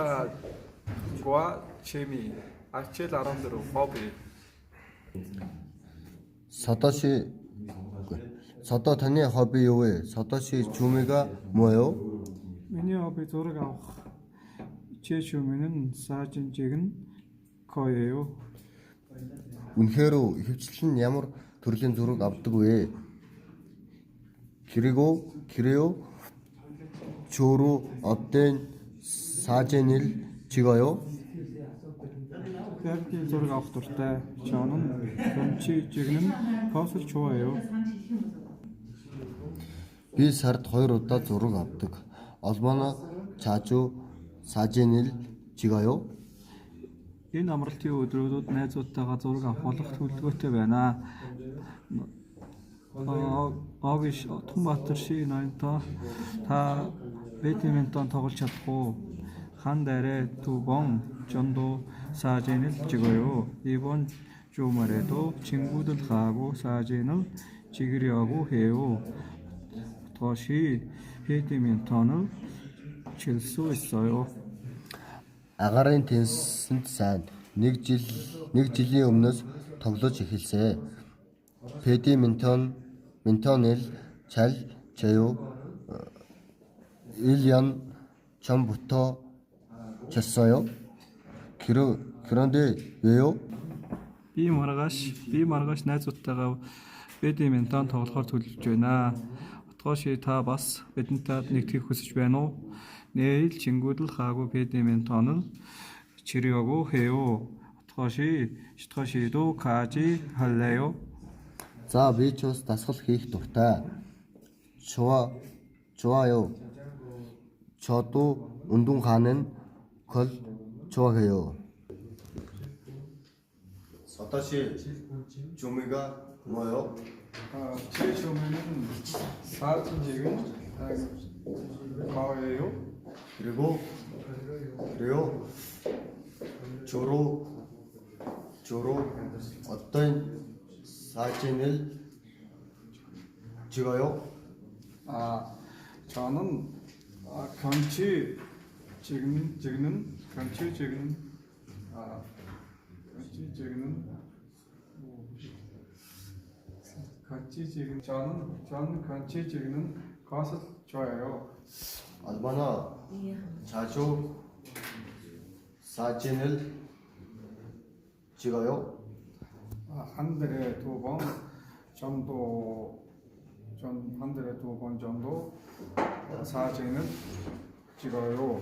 과 재미, 제일 아름다운 허비. 서도 таны хобби юу вэ? 서도시 주미가 뭐예요? миний хобби зураг авах. 제 취미는 사진 찍는 거예요. үнэхээр ихэвчлэн ямар төрлийн зураг авдаг вэ? 그래요? 주로 어떤 사진을 찍어요? Яркий зураг авах дуртай. 저는 경치 찍는 것을 좋아해요. Би сард 2 удаа зураг авдаг. 얼마나 자주 사진을 찍어요? Энэ амралтын өдрүүдэд найзуудтайгаа зураг авах болох төлөвлөгөөтэй байна. Огиш Тунбаатар шиг ноёнтой та бэдминтон тоглож чадахгүй. 한 달에 2번 정도 사진을 찍어요. 이번 주말에도 친구들하고 사진을 찍으려고 해요. 다시 배드민턴을 칠 수 있어요. 아가арын теннисэнд сайн нэг жилийн өмнөөс тоглож эхэлсэн. 배드민턴을 잘 쳐요. 1년 전부터 쳤어요. 그런데 왜요? Би маргааш найзуудтайгаа бэдминтон тоглохоор төлөвлөж байна. Отгоши та бас бидэнтэй нэгтгэх хүсэж байна уу? 내일 친구들하고 배드민턴을 치려고 해요. отгоши도 같이 할래요? За би ч бас дасгал хийх дуртай. 좋아요. 저도 운동하는 걸 좋아해요. 서다시 주미가 뭐요? 제 취미는 사진 찍는 거예요. 그래요? 주로 어떤 사진을 찍어요? 저는 경치 찍는 저는 경치 찍는 것을 좋아해요. 얼마나 자주 사진을 찍어요? 한 달에 2번 정도 사진을 찍어요.